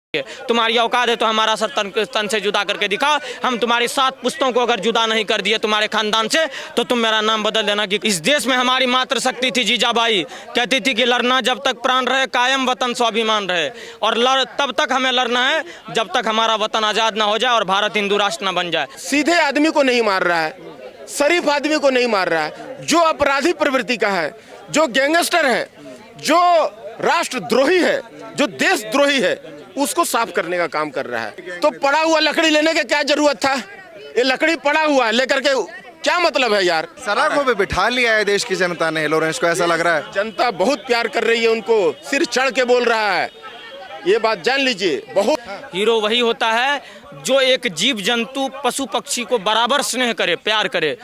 तुम्हारी औकात है तो हमारा सर तन से जुदा करके दिखाओ। हम तुम्हारी 7 पुश्तों को अगर जुदा नहीं कर दिए तुम्हारे खानदान से तो तुम मेरा नाम बदल देना। कि इस देश में हमारी मातृ शक्ति थी जीजाबाई, कहती थी कि लड़ना जब तक प्राण रहे, कायम वतन स्वाभिमान रहे। और तब तक हमें लड़ना है जब तक हमारा वतन आज़ाद ना हो जाए और भारत हिंदू राष्ट्र ना बन जाए। सीधे आदमी को नहीं मार रहा है, शरीफ आदमी को नहीं मार रहा है, जो अपराधी प्रवृत्ति का है, जो गैंगस्टर है, जो राष्ट्रद्रोही है, जो देशद्रोही है, उसको साफ करने का काम कर रहा है। तो पड़ा हुआ लकड़ी लेने की क्या जरूरत था? ये लकड़ी पड़ा हुआ है, लेकर के क्या मतलब है यार? सराखों पे बिठा लिया है देश की जनता ने लॉरेंस को, ऐसा लग रहा है। जनता बहुत प्यार कर रही है उनको, सिर चढ़ के बोल रहा है, ये बात जान लीजिए। बहुत हीरो वही होता है जो एक जीव जंतु पशु पक्षी को बराबर स्नेह करे, प्यार करे।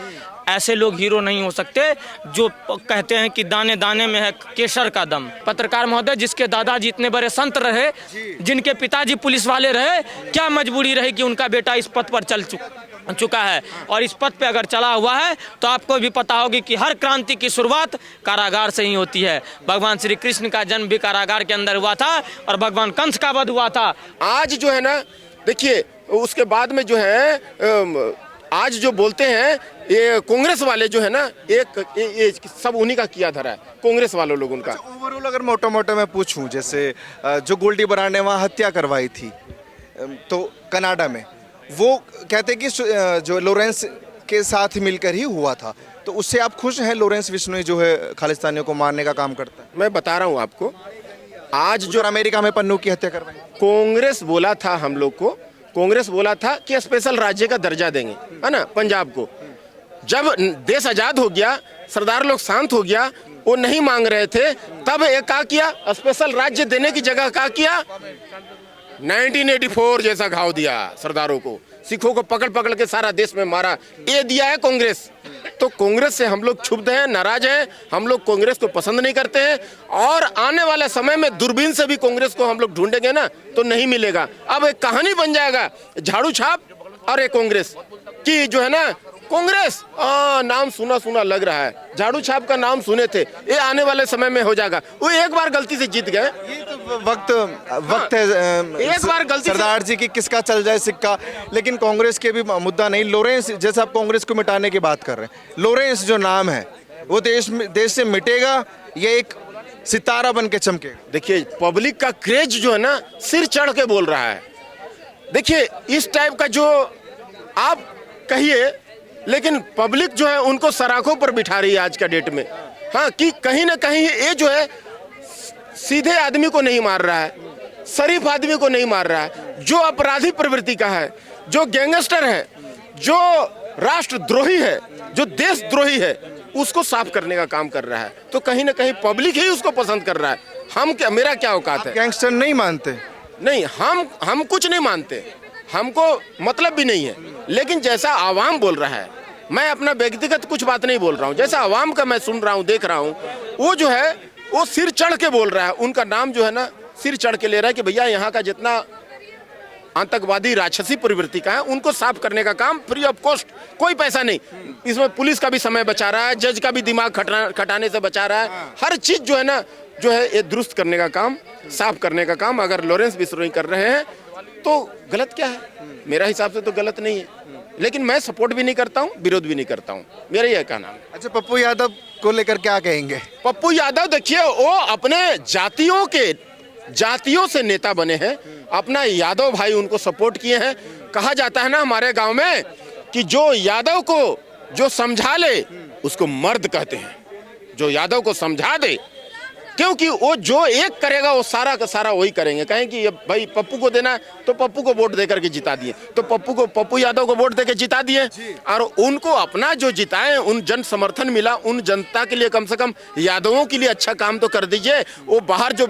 ऐसे लोग हीरो नहीं हो सकते जो कहते हैं कि दाने दाने में है केसर का दम। पत्रकार महोदय, जिसके दादाजी इतने बड़े संत रहे, जिनके पिताजी पुलिस वाले रहे, क्या मजबूरी रही कि उनका बेटा इस पथ पर चल चुका है? और इस पथ पे अगर चला हुआ है तो आपको भी पता होगी कि हर क्रांति की शुरुआत कारागार से ही होती है। भगवान श्री कृष्ण का जन्म भी कारागार के अंदर हुआ था और भगवान कंस का वध हुआ था। आज जो है ना, देखिए उसके बाद में जो है आज जो बोलते हैं ये कांग्रेस वाले जो है ना, ये सब उन्हीं का किया धरा है, कांग्रेस वालों लोग उनका। ओवरऑल अगर मोटा मोटा मैं पूछूं, जैसे जो गोल्डी बराड़ ने वहाँ हत्या करवाई थी तो कनाडा में, वो कहते कि जो लॉरेंस के साथ मिलकर ही हुआ था, तो उससे आप खुश हैं? लॉरेंस बिश्नोई जो है खालिस्तानियों को मारने का काम करता है। मैं बता रहा हूँ आपको, आज जो अमेरिका में पन्नू की हत्या करवाई, कांग्रेस बोला था हम लोग को, कांग्रेस बोला था कि स्पेशल राज्य का दर्जा देंगे, है ना, पंजाब को। जब देश आजाद हो गया, सरदार लोग शांत हो गया, वो नहीं मांग रहे थे, तब ये क्या किया, स्पेशल राज्य देने की जगह क्या किया, 1984 जैसा घाव दिया सरदारों को, सिखों को पकड़ पकड़ के सारा देश में मारा। ये दिया है कांग्रेस। तो कांग्रेस से हम लोग क्षुब्ध हैं, नाराज हैं, हम लोग कांग्रेस को पसंद नहीं करते हैं। और आने वाले समय में दूरबीन से भी कांग्रेस को हम लोग ढूंढेंगे ना तो नहीं मिलेगा। अब एक कहानी बन जाएगा झाड़ू छाप और एक कांग्रेस की जो है ना, कांग्रेस नाम सुना सुना लग रहा है, झाड़ू छाप का नाम सुने थे, ये आने वाले समय में हो जाएगा। वो एक बार गलती से जीत गए, ये तो वक्त है एक बार गलती सरदार जी की किसका चल जाए सिक्का। लेकिन कांग्रेस के भी मुद्दा नहीं, लॉरेंस जैसे आप कांग्रेस को मिटाने की बात कर रहे हैं, लॉरेंस जो नाम है वो देश से मिटेगा, ये एक सितारा बन के चमकेगा। देखिए पब्लिक का क्रेज जो है ना, सिर चढ़ के बोल रहा है। देखिए इस टाइप का जो आप कहिए, लेकिन पब्लिक जो है उनको सराखों पर बिठा रही है आज का डेट में। हाँ, कि कहीं ना कहीं ये जो है सीधे आदमी को नहीं मार रहा है, शरीफ आदमी को नहीं मार रहा है, जो अपराधी प्रवृत्ति का है, जो गैंगस्टर है, जो राष्ट्रद्रोही है, जो देशद्रोही है, उसको साफ करने का काम कर रहा है। तो कहीं ना कहीं पब्लिक ही उसको पसंद कर रहा है। हम क्या, मेरा क्या औकात है? गैंगस्टर नहीं मानते? नहीं, हम कुछ नहीं मानते, हमको मतलब भी नहीं है। लेकिन जैसा आवाम बोल रहा है, मैं अपना व्यक्तिगत कुछ बात नहीं बोल रहा हूँ, जैसा आवाम का मैं सुन रहा हूँ, देख रहा हूँ, वो जो है वो सिर चढ़ के बोल रहा है। उनका नाम जो है ना सिर चढ़ के ले रहा है कि भैया यहाँ का जितना आतंकवादी राक्षसी प्रवृत्ति का है उनको साफ करने का काम फ्री ऑफ कॉस्ट, कोई पैसा नहीं। इसमें पुलिस का भी समय बचा रहा है, जज का भी दिमाग खटाने से बचा रहा है। हर चीज जो है ना, जो है ये दुरुस्त करने का काम, साफ करने का काम अगर लॉरेंस बिश्नोई कर रहे हैं तो गलत क्या है? मेरा हिसाब से तो गलत नहीं है, लेकिन मैं सपोर्ट भी नहीं करता हूँ, विरोध भी नहीं करता हूँ, मेरा यह कहना है। अच्छा, पप्पू यादव को लेकर क्या कहेंगे? पप्पू यादव देखिए, वो अपने जातियों से नेता बने हैं, अपना यादव भाई उनको सपोर्ट किए हैं। कहा जाता है ना हमारे गांव में कि जो यादव को जो समझा ले उसको मर्द कहते हैं, जो यादव को समझा दे, क्योंकि वो जो एक करेगा वो सारा का सारा वही करेंगे। कहें कि भाई पप्पू को देना तो पप्पू को वोट देकर के जिता दिए, तो पप्पू यादव को वोट देकर जिता दिए, और उनको अपना जो जिताए, उन जन समर्थन मिला, उन जनता के लिए कम से कम यादवों के लिए अच्छा काम तो कर दीजिए। वो बाहर जो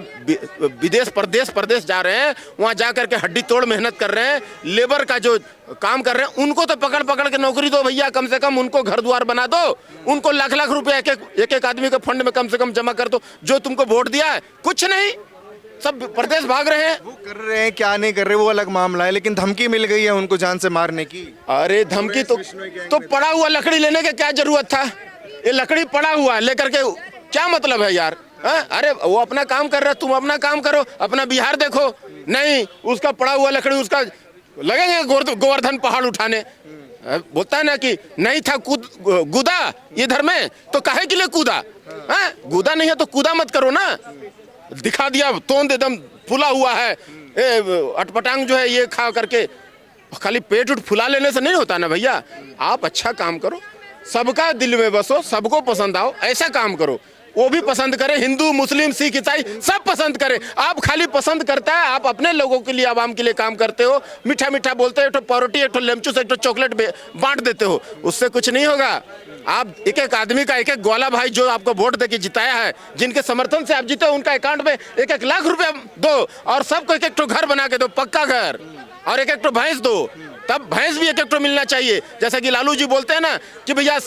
विदेश प्रदेश जा रहे हैं, वहाँ जा करके हड्डी तोड़ मेहनत कर रहे हैं, लेबर का जो काम कर रहे हैं, उनको तो पकड़ पकड़ के नौकरी दो भैया, कम से कम उनको घर द्वार बना दो, उनको लाख लाख रुपए एक आदमी के फंड में कम से कम जमा कर दो। जो तुमको वोट दिया है, कुछ नहीं, सब प्रदेश भाग रहे हैं। वो कर रहे हैं, क्या नहीं कर रहे वो अलग मामला है, लेकिन धमकी मिल गई है उनको जान से मारने की। अरे धमकी तो पड़ा हुआ लकड़ी लेने की क्या जरूरत था? ये लकड़ी पड़ा हुआ है, लेकर के क्या मतलब है यार? अरे वो अपना काम कर रहा है, तुम अपना काम करो, अपना बिहार देखो। नहीं, उसका पड़ा हुआ लकड़ी उसका लगेंगे गोवर्धन पहाड़ उठाने। बोलता है ना कि नहीं था गुदा इधर में तो काहे के लिए कूदा। गुदा नहीं है तो कूदा मत करो ना। दिखा दिया तोंद एकदम फूला हुआ है, अटपटांग जो है ये खा करके। खाली पेट उठ फुला लेने से नहीं होता ना भैया। आप अच्छा काम करो, सबका दिल में बसो, सबको पसंद आओ, ऐसा काम करो। वो भी पसंद करे, हिंदू मुस्लिम सिख ईसाई सब पसंद करे। आप खाली पसंद करता है, आप अपने लोगों के लिए आवाम के लिए काम करते हो, मीठा मीठा बोलते हो, एक तो पावरोटी, एक तो लेमचूस, एक तो चॉकलेट बांट देते हो, उससे कुछ नहीं होगा। आप एक एक आदमी का, एक एक ग्वाला भाई जो आपको वोट देके जिताया है, जिनके समर्थन से आप जीते, उनका अकाउंट में 1-1 लाख रुपया दो और सबको एक एक घर बना के दो, पक्का घर, और एक एक भैंस दो। तब भैंस भी एक एक मिलना चाहिए। जैसा कि लालू जी बोलते हैं ना कि भैया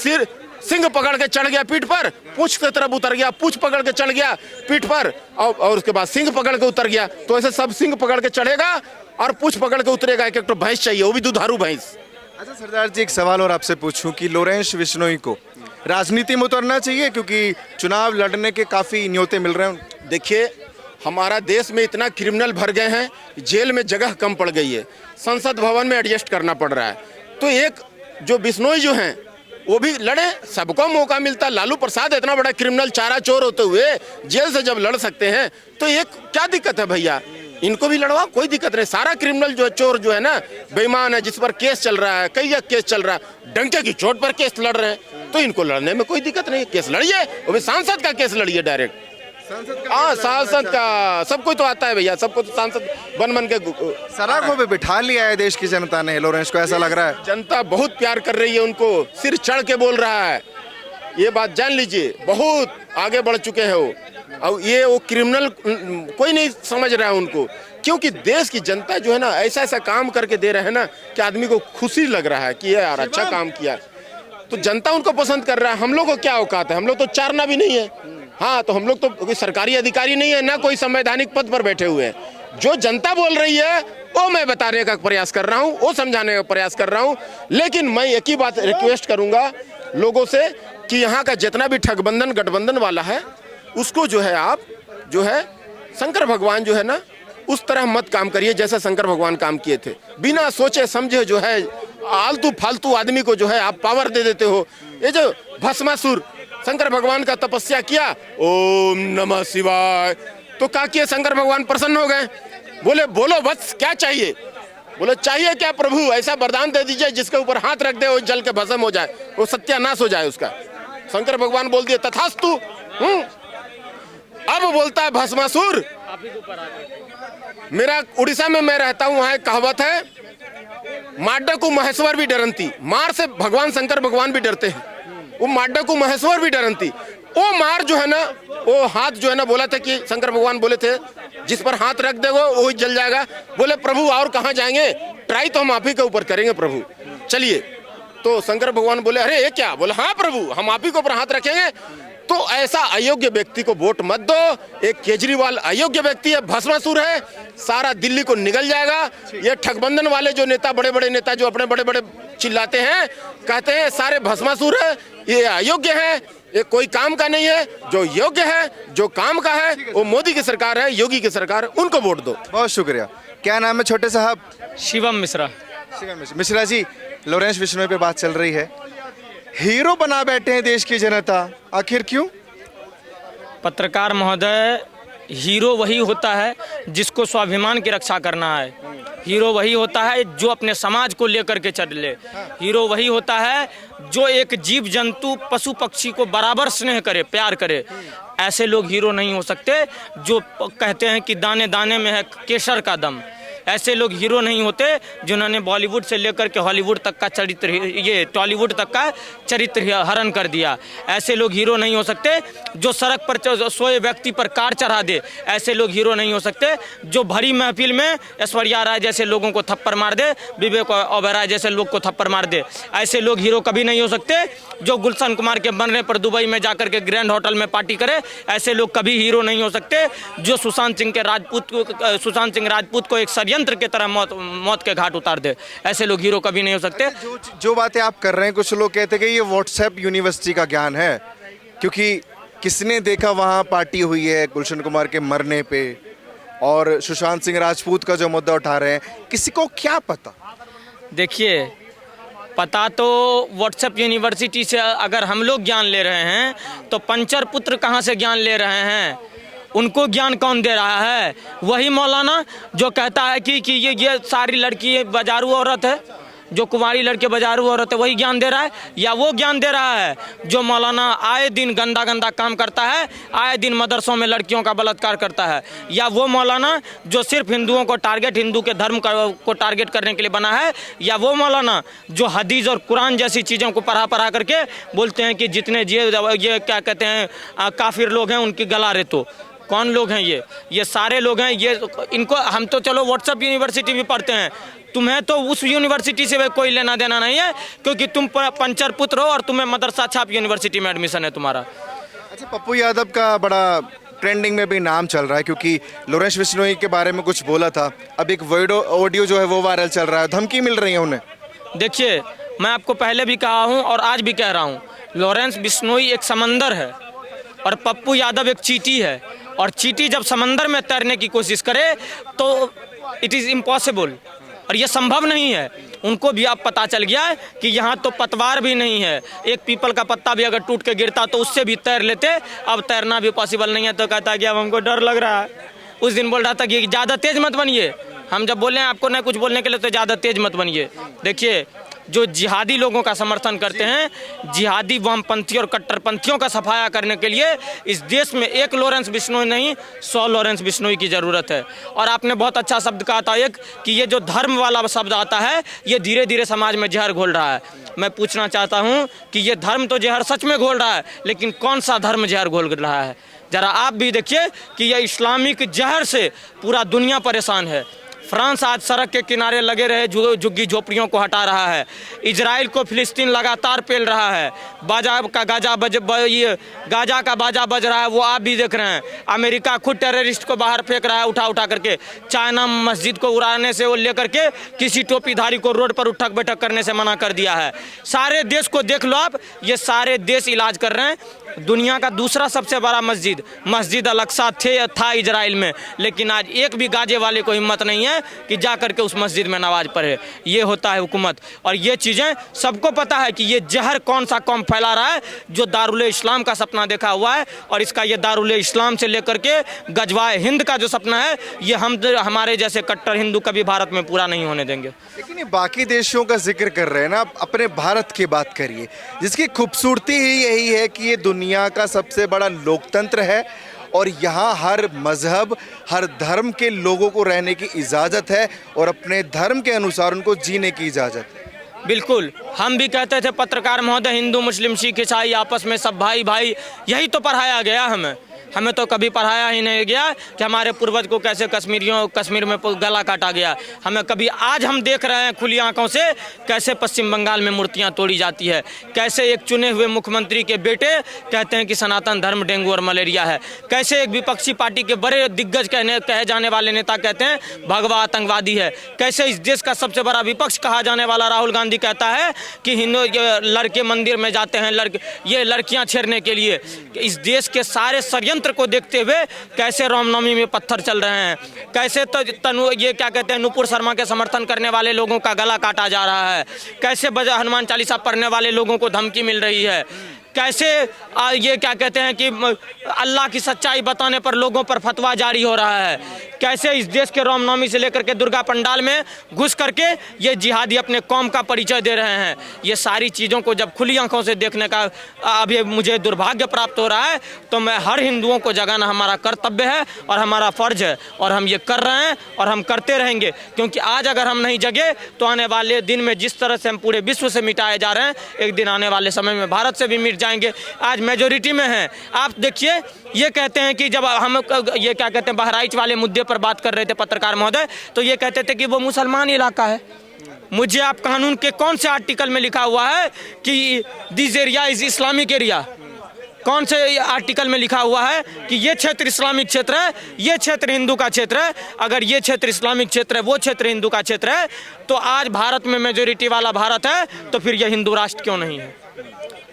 सिंह पकड़ के चढ़ गया पीठ पर, पूंछ की तरफ उतर गया, पूंछ पकड़ के चढ़ गया पीठ पर, और उसके बाद सिंह पकड़ के उतर गया। तो ऐसे सब सिंह पकड़ के चढ़ेगा और पूंछ पकड़ के उतरेगा। एक एक भैंस चाहिए, वो भी दुधारू भैंस। अच्छा सरदार जी, एक सवाल और आपसे पूछूं कि लॉरेंस बिश्नोई को राजनीति में उतरना चाहिए, क्योंकि चुनाव लड़ने के काफी न्योते मिल रहे हैं। देखिए, हमारा देश में इतना क्रिमिनल भर गए हैं, जेल में जगह कम पड़ गई है, संसद भवन में एडजस्ट करना पड़ रहा है। तो एक जो बिश्नोई जो हैं वो भी लड़े, सबको मौका मिलता। लालू प्रसाद इतना बड़ा क्रिमिनल चारा चोर होते हुए जेल से जब लड़ सकते हैं तो एक क्या दिक्कत है भैया, इनको भी लड़वा, कोई दिक्कत नहीं। सारा क्रिमिनल जो है, चोर जो है ना, बेईमान है, जिस पर केस चल रहा है, कई केस चल रहा है, डंके की चोट पर केस लड़ रहे हैं, तो इनको लड़ने में कोई दिक्कत नहीं। केस लड़िए, वो भी सांसद का केस लड़िए डायरेक्ट। हाँ, सांसद का सबको तो आता है भैया, सबको तो सांसद बन के सराखों पे बिठा लिया है देश की जनता ने लॉरेंस को, ऐसा लग रहा है। जनता बहुत प्यार कर रही है उनको, सिर चढ़ के बोल रहा है, ये बात जान लीजिए। बहुत आगे बढ़ चुके हैं वो। अब ये वो क्रिमिनल कोई नहीं समझ रहा है उनको, क्योंकि देश की जनता जो है ना ऐसा ऐसा काम करके दे रहे हैं ना कि आदमी को खुशी लग रहा है कि यार अच्छा काम किया, तो जनता उनको पसंद कर रहा है। हम लोग को क्या औकात है, हम लोग तो चारना भी नहीं है। हाँ, तो हम लोग तो कोई सरकारी अधिकारी नहीं है ना, कोई संवैधानिक पद पर बैठे हुए हैं। जो जनता बोल रही है वो मैं बताने का प्रयास कर रहा हूँ, वो समझाने का प्रयास कर रहा हूँ। लेकिन मैं एक ही बात रिक्वेस्ट करूंगा लोगों से कि यहाँ का जितना भी ठगबंधन गठबंधन वाला है, उसको जो है आप जो है शंकर भगवान जो है ना, उस तरह मत काम करिए जैसा शंकर भगवान काम किए थे। बिना सोचे समझे जो है आलतू फालतू आदमी को जो है आप पावर दे देते हो। ये जो भस्मासुर शंकर भगवान का तपस्या किया, ओम नमः शिवाय, तो क्या किए, शंकर भगवान प्रसन्न हो गए, बोले बोलो बस क्या चाहिए, बोले चाहिए क्या प्रभु, ऐसा वरदान दे दीजिए जिसके ऊपर हाथ रख दे वो जल के भस्म हो जाए, वो सत्यानाश हो जाए उसका। शंकर भगवान बोल दिए तथास्तु। अब बोलता है भस्मासुर, मेरा उड़ीसा में मैं रहता हूँ, वहाँ एक कहावत है, माड्डा को महेश्वर भी डरंती, मार से भगवान शंकर भगवान भी डरते हैं, वो माड्डा को महेश्वर भी डरंती। वो मार जो है ना, वो हाथ जो है ना, बोला था कि शंकर भगवान बोले थे जिस पर हाथ रख दे वो जल जाएगा। बोले प्रभु और कहाँ जाएंगे, ट्राई तो हम आप ही के ऊपर करेंगे प्रभु, चलिए। तो शंकर भगवान बोले अरे ये क्या, बोले हाँ प्रभु हम आप ही के ऊपर हाथ रखेंगे। तो ऐसा अयोग्य व्यक्ति को वोट मत दो। एक केजरीवाल अयोग्य व्यक्ति है, भस्मासुर है, सारा दिल्ली को निगल जाएगा। ये ठगबंधन वाले जो नेता, बड़े बड़े नेता जो अपने बड़े बड़े चिल्लाते हैं, कहते हैं सारे भस्मासुर है, ये अयोग्य है, ये कोई काम का नहीं है। जो योग्य है, जो काम का है, वो मोदी की सरकार है, योगी की सरकार है, उनको वोट दो। बहुत शुक्रिया। क्या नाम है छोटे साहब? शिवम मिश्रा। शिवम मिश्रा जी, लॉरेंस बिश्नोई पे बात चल रही है, हीरो बना बैठे हैं देश की जनता, आखिर क्यों? पत्रकार महोदय, हीरो वही होता है जिसको स्वाभिमान की रक्षा करना है। हीरो वही होता है जो अपने समाज को लेकर के चले। हीरो वही होता है जो एक जीव जंतु पशु पक्षी को बराबर स्नेह करे, प्यार करे। ऐसे लोग हीरो नहीं हो सकते जो कहते हैं कि दाने दाने में है केसर का दम। ऐसे लोग हीरो नहीं होते जिन्होंने बॉलीवुड से लेकर के हॉलीवुड तक का चरित्र, ये टॉलीवुड तक का चरित्र हरण कर दिया। ऐसे लोग हीरो नहीं हो सकते जो सड़क पर सोए व्यक्ति पर कार चढ़ा दे। ऐसे लोग हीरो नहीं हो सकते जो भरी महफिल में ऐश्वर्या राय जैसे लोगों को थप्पड़ मार दे, विवेक ओबेरॉय जैसे लोग को थप्पड़ मार दे। ऐसे लोग हीरो कभी नहीं हो सकते जो गुलशन कुमार के बनने पर दुबई में जाकर के ग्रैंड होटल में पार्टी करे। ऐसे लोग कभी हीरो नहीं हो सकते जो सुशांत सिंह राजपूत को एक षड्यंत्र की तरह मौत के घाट उतार दे। ऐसे लोग हीरो कभी नहीं हो सकते। जो बातें आप कर रहे हैं, कुछ लोग कहते हैं कि ये व्हाट्सएप यूनिवर्सिटी का ज्ञान है, क्योंकि किसने देखा वहाँ पार्टी हुई है गुलशन कुमार के मरने पे, और सुशांत सिंह राजपूत का जो मुद्दा उठा रहे हैं, किसी को क्या पता? देखिए, पता तो व्हाट्सएप यूनिवर्सिटी से अगर हम लोग ज्ञान ले रहे हैं तो पंचर पुत्र कहाँ से ज्ञान ले रहे हैं? उनको ज्ञान कौन दे रहा है? वही मौलाना जो कहता है कि ये सारी लड़की बाजारू औरत है, जो कुंवारी लड़के बाजारू औरत है, वही ज्ञान दे रहा है? या वो ज्ञान दे रहा है जो मौलाना आए दिन गंदा गंदा काम करता है, आए दिन मदरसों में लड़कियों का बलात्कार करता है? या वो मौलाना जो सिर्फ हिंदुओं को टारगेट, हिंदू के धर्म को टारगेट करने के लिए बना है? या वो मौलाना जो हदीस और कुरान जैसी चीज़ों को पढ़ा करके बोलते हैं कि जितने ये क्या कहते हैं काफिर लोग हैं उनकी गला रेतो? कौन लोग हैं ये सारे लोग हैं। ये इनको हम तो चलो व्हाट्सएप यूनिवर्सिटी भी पढ़ते हैं, तुम्हें तो उस यूनिवर्सिटी से कोई लेना देना नहीं है, क्योंकि तुम पंचर पुत्र हो और तुम्हें मदरसा छाप यूनिवर्सिटी में एडमिशन है तुम्हारा। अच्छा, पप्पू यादव का बड़ा ट्रेंडिंग में भी नाम चल रहा है, क्योंकि लॉरेंस बिश्नोई के बारे में कुछ बोला था। अब एक ऑडियो जो है वो वायरल चल रहा है, धमकी मिल रही है उन्हें। देखिए, मैं आपको पहले भी कहा हूँ और आज भी कह रहा हूँ, लॉरेंस बिश्नोई एक समंदर है और पप्पू यादव एक चींटी है। और चींटी जब समंदर में तैरने की कोशिश करे तो इट इज़ इम्पॉसिबल, और ये संभव नहीं है। उनको भी अब पता चल गया है कि यहाँ तो पतवार भी नहीं है, एक पीपल का पत्ता भी अगर टूट के गिरता तो उससे भी तैर लेते, अब तैरना भी पॉसिबल नहीं है। तो कहता है कि अब हमको डर लग रहा है। उस दिन बोल रहा था कि ज़्यादा तेज़ मत बनिए, हम जब बोले हैं आपको नहीं कुछ बोलने के लिए तो ज़्यादा तेज़ मत बनिए। देखिए, जो जिहादी लोगों का समर्थन करते हैं, जिहादी वामपंथी और कट्टरपंथियों का सफाया करने के लिए इस देश में एक लॉरेंस बिश्नोई नहीं 100 लॉरेंस बिश्नोई की ज़रूरत है। और आपने बहुत अच्छा शब्द कहा था एक, कि ये जो धर्म वाला शब्द आता है ये धीरे धीरे समाज में जहर घोल रहा है। मैं पूछना चाहता हूँ कि ये धर्म तो जहर सच में घोल रहा है, लेकिन कौन सा धर्म जहर घोल रहा है? ज़रा आप भी देखिए कि यह इस्लामिक जहर से पूरा दुनिया परेशान है। फ्रांस आज सड़क के किनारे लगे रहे झुग्गी झोपड़ियों को हटा रहा है। इजराइल को फिलिस्तीन लगातार पेल रहा है। गाजा का बाजा बज रहा है, वो आप भी देख रहे हैं। अमेरिका खुद टेररिस्ट को बाहर फेंक रहा है उठा करके। चाइना मस्जिद को उड़ाने से वो लेकर के किसी टोपीधारी को रोड पर उठक बैठक करने से मना कर दिया है। सारे देश को देख लो आप, ये सारे देश इलाज कर रहे हैं। दुनिया का दूसरा सबसे बड़ा मस्जिद अल-अक्सा था इजराइल में, लेकिन आज एक भी गाजे वाले को हिम्मत नहीं है कि जा करके उस मस्जिद में नमाज पढ़े। ये होता है हुकूमत। और ये चीज़ें सबको पता है कि ये जहर कौन सा कौम फैला रहा है, जो दारुल इस्लाम का सपना देखा हुआ है। और इसका ये दारुल इस्लाम से लेकर के गजवाए हिंद का जो सपना है, ये हमारे जैसे कट्टर हिंदू कभी भारत में पूरा नहीं होने देंगे। लेकिन ये बाकी देशों का जिक्र कर रहे हैं ना, अपने भारत की बात करिए, जिसकी खूबसूरती ही यही है कि ये दुनिया का सबसे बड़ा लोकतंत्र है और यहाँ हर मजहब, हर धर्म के लोगों को रहने की इजाज़त है और अपने धर्म के अनुसार उनको जीने की इजाज़त है। बिल्कुल, हम भी कहते थे पत्रकार महोदय, हिंदू मुस्लिम सिख ईसाई आपस में सब भाई भाई, यही तो पढ़ाया गया हमें तो कभी पढ़ाया ही नहीं गया कि हमारे पूर्वज को कैसे कश्मीर में गला काटा गया। हमें कभी, आज हम देख रहे हैं खुली आंखों से कैसे पश्चिम बंगाल में मूर्तियां तोड़ी जाती है, कैसे एक चुने हुए मुख्यमंत्री के बेटे कहते हैं कि सनातन धर्म डेंगू और मलेरिया है, कैसे एक विपक्षी पार्टी के बड़े दिग्गज कहे जाने वाले नेता कहते हैं भगवा आतंकवादी है, कैसे इस देश का सबसे बड़ा विपक्ष कहा जाने वाला राहुल गांधी कहता है कि हिंदू लड़के मंदिर में जाते हैं ये लड़कियां छेड़ने के लिए। इस देश के सारे षड्यंत्र को देखते हुए कैसे रामनवमी में पत्थर चल रहे हैं, कैसे ये क्या कहते हैं नुपुर शर्मा के समर्थन करने वाले लोगों का गला काटा जा रहा है, कैसे हनुमान चालीसा पढ़ने वाले लोगों को धमकी मिल रही है, कैसे ये क्या कहते हैं कि अल्लाह की सच्चाई बताने पर लोगों पर फतवा जारी हो रहा है, कैसे इस देश के रामनवमी से लेकर के दुर्गा पंडाल में घुस करके ये जिहादी अपने कौम का परिचय दे रहे हैं। ये सारी चीज़ों को जब खुली आंखों से देखने का अभी मुझे दुर्भाग्य प्राप्त हो रहा है, तो मैं हर हिंदुओं को जगाना हमारा कर्तव्य है और हमारा फ़र्ज है, और हम ये कर रहे हैं और हम करते रहेंगे। क्योंकि आज अगर हम नहीं जगे तो आने वाले दिन में जिस तरह से हम पूरे विश्व से मिटाए जा रहे हैं, एक दिन आने वाले समय में भारत से भी मिट जाएंगे। आज मेजोरिटी में हैं। आप देखिए, ये कहते हैं कि जब हम ये क्या कहते हैं बहराइच वाले मुद्दे पर बात कर रहे थे पत्रकार महोदय, तो ये कहते थे कि वो मुसलमान इलाका है। मुझे आप कानून के कौन से आर्टिकल में लिखा हुआ है कि this area is Islamic area? कौन से आर्टिकल में लिखा हुआ है कि ये क्षेत्र इस्लामिक क्षेत्र है, ये क्षेत्र हिंदू का क्षेत्र है? अगर ये क्षेत्र इस्लामिक क्षेत्र है, वो क्षेत्र हिंदू का क्षेत्र है, तो आज भारत में मेजोरिटी वाला भारत है, तो फिर ये हिंदू राष्ट्र क्यों नहीं है?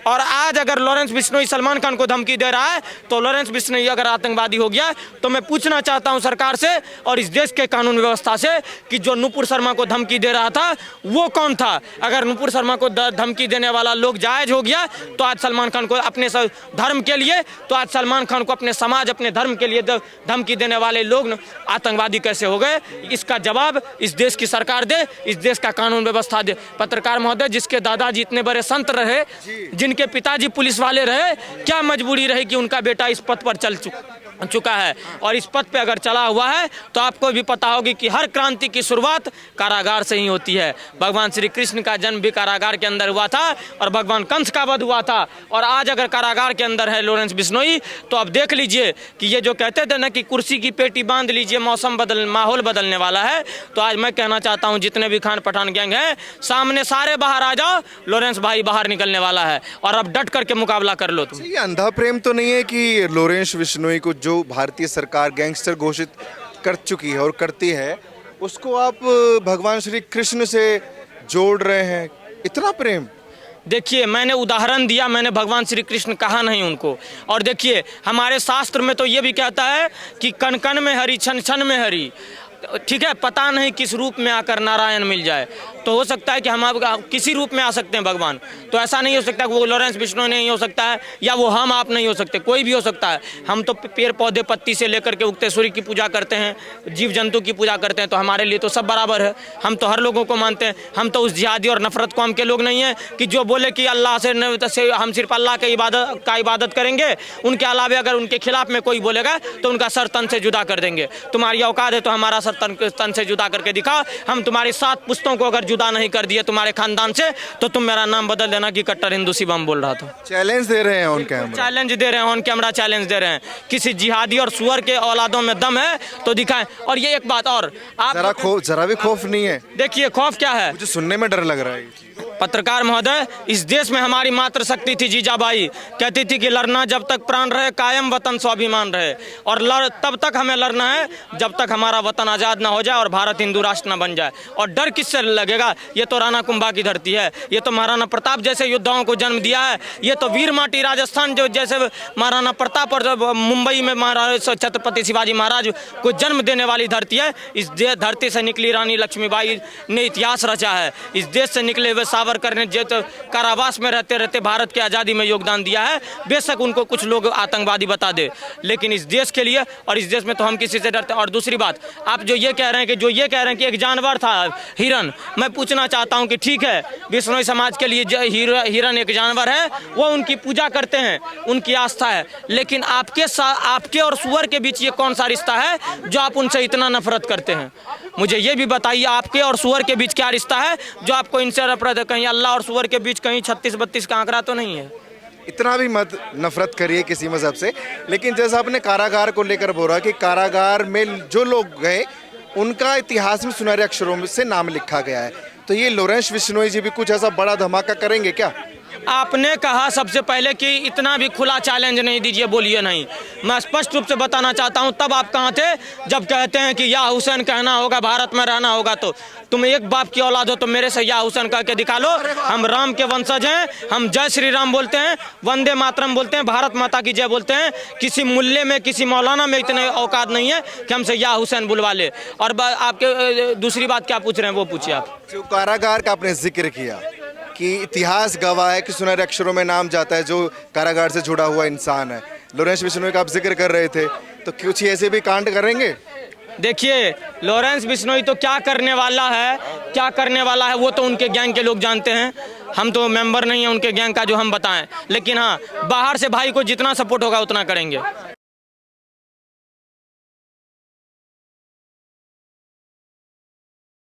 और आज अगर लॉरेंस बिश्नोई सलमान खान को धमकी दे रहा है तो लॉरेंस बिश्नोई अगर आतंकवादी हो गया तो मैं पूछना चाहता हूं सरकार से और इस देश के कानून व्यवस्था से कि जो नुपुर शर्मा को धमकी दे रहा था वो कौन था। अगर नुपुर शर्मा को धमकी देने वाला लोग जायज हो गया तो आज सलमान खान को अपने धर्म के लिए, तो आज सलमान खान को अपने समाज अपने धर्म के लिए धमकी देने वाले लोग आतंकवादी कैसे हो गए। इसका जवाब इस देश की सरकार दे, इस देश का कानून व्यवस्था दे। पत्रकार महोदय, जिसके दादाजी इतने बड़े संत रहे, जिनके पिताजी पुलिस वाले रहे, क्या मजबूरी रही कि उनका बेटा इस पद पर चल चुका है और इस पद पे अगर चला हुआ है तो आपको भी पता होगी कि हर क्रांति की शुरुआत कारागार से ही होती है। भगवान श्री कृष्ण का जन्म भी कारागार के अंदर हुआ था और भगवान कंस का वध हुआ था। और आज अगर कारागार के अंदर है लॉरेंस बिश्नोई तो अब देख लीजिए कि ये जो कहते थे ना कि कुर्सी की पेटी बांध लीजिए माहौल बदलने वाला है, तो आज मैं कहना चाहता हूँ जितने भी खान पठान गैंग हैं सामने सारे बाहर आ जाओ, लॉरेंस भाई बाहर निकलने वाला है और अब डट करके मुकाबला कर लो तुम। ये अंधा प्रेम तो नहीं है कि लॉरेंस बिश्नोई को जो भारतीय सरकार गैंगस्टर घोषित कर चुकी है और करती है उसको आप भगवान श्री कृष्ण से जोड़ रहे हैं, इतना प्रेम? देखिए, मैंने उदाहरण दिया, मैंने भगवान श्री कृष्ण कहा नहीं उनको। और देखिए, हमारे शास्त्र में तो ये भी कहता है कि कण कण में हरि छन छन में हरि, ठीक है। पता नहीं किस रूप में आकर नारायण मिल जाए, तो हो सकता है कि हम किसी रूप में आ सकते हैं भगवान। तो ऐसा नहीं हो सकता कि वो लॉरेंस बिश्नोई नहीं हो सकता है या वो हम आप नहीं हो सकते, कोई भी हो सकता है। हम तो पेड़ पौधे पत्ती से लेकर के उगते सूर्य की पूजा करते हैं, जीव जंतु की पूजा करते हैं, तो हमारे लिए तो सब बराबर है। हम तो हर लोगों को मानते हैं। हम तो उस जिहादी और नफरत कौम के लोग नहीं हैं कि जो बोले कि अल्लाह से हम सिर्फ अल्लाह के इबादत करेंगे, उनके अलावा अगर उनके खिलाफ में कोई बोलेगा तो उनका सर तन से जुदा कर देंगे। तुम्हारी औकात है तो हमारा सर तन से जुदा करके दिखाओ। हम तुम्हारी 7 पुश्तों को अगर जुदा नहीं कर दिए तुम्हारे खानदान से तो तुम मेरा नाम बदल देना कि कट्टर हिंदू शिवम बोल रहा था। चैलेंज दे रहे हैं ऑन कैमरा, चैलेंज दे रहे हैं ऑन कैमरा, चैलेंज दे रहे हैं। किसी जिहादी और सुअर के औलादों में दम है तो दिखाएं। और ये एक बात और, आप जरा भी खौफ नहीं है? देखिए, खौफ क्या है, मुझे सुनने में डर लग रहा है। पत्रकार महोदय, इस देश में हमारी मात्र शक्ति थी जीजाबाई, कहती थी कि लड़ना जब तक प्राण रहे, कायम वतन स्वाभिमान रहे। और तब तक हमें लड़ना है जब तक हमारा वतन आज़ाद ना हो जाए और भारत हिंदू राष्ट्र ना बन जाए। और डर किससे लगेगा? ये तो राणा कुंभा की धरती है, ये तो महाराणा प्रताप जैसे योद्धाओं को जन्म दिया है, ये तो वीर माटी राजस्थान जो जैसे महाराणा प्रताप और मुंबई में महाराज छत्रपति शिवाजी महाराज को जन्म देने वाली धरती है। इस धरती से निकली रानी लक्ष्मीबाई ने इतिहास रचा है। इस देश से निकले हुए सावरकर ने जो कारावास में रहते रहते भारत की आज़ादी में योगदान दिया है। बेशक उनको कुछ लोग आतंकवादी बता दे, लेकिन इस देश के लिए और इस देश में तो हम किसी से डरते। और दूसरी बात, आप जो ये कह रहे हैं कि एक जानवर था हिरन, मैं पूछना चाहता हूं कि ठीक है, बिश्नोई समाज के लिए हिरन एक जानवर है, वो उनकी पूजा करते हैं, उनकी आस्था है, लेकिन आपके और सुअर के बीच ये कौन सा रिश्ता है जो आप उनसे इतना नफरत करते हैं? मुझे ये भी बताइए, आपके और सुअर के बीच क्या रिश्ता है जो आपको इनसे नफरत है? कहीं अल्लाह और सुअर के बीच कहीं 36-32 का आंकड़ा तो नहीं है? इतना भी मत नफरत करिए किसी मजहब से। लेकिन जैसा आपने कारागार को लेकर बोला कि कारागार में जो लोग गए उनका इतिहास में सुनहरे अक्षरों से नाम लिखा गया है, तो ये लॉरेंस बिश्नोई जी भी कुछ ऐसा बड़ा धमाका करेंगे क्या? आपने कहा सबसे पहले कि इतना भी खुला चैलेंज नहीं दीजिए, बोलिए नहीं। मैं स्पष्ट रूप से बताना चाहता हूं, तब आप कहाँ थे जब कहते हैं कि या हुसैन कहना होगा, भारत में रहना होगा। तो तुम एक बाप की औलाद हो तो मेरे से या हुसैन कह के दिखा लो। हम राम के वंशज हैं, हम जय श्री राम बोलते हैं, वंदे मातरम बोलते हैं, भारत माता की जय बोलते हैं। किसी मुल्ले में, किसी मौलाना में इतने औकात नहीं है कि हमसे या हुसैन बुलवा ले। और आपके दूसरी बात क्या पूछ रहे हैं वो पूछिए आप। जो कारागार का आपने जिक्र किया कि इतिहास गवाह है कि सुनहरे अक्षरों में नाम जाता है जो कारागार से जुड़ा हुआ इंसान है, लॉरेंस बिश्नोई का आप जिक्र कर रहे थे, तो कुछ ऐसे भी कांड करेंगे? देखिए, लॉरेंस बिश्नोई तो क्या करने वाला है वो तो उनके गैंग के लोग जानते हैं। हम तो मेंबर नहीं है उनके गैंग का जो हम बताएं, लेकिन हाँ, बाहर से भाई को जितना सपोर्ट होगा उतना करेंगे।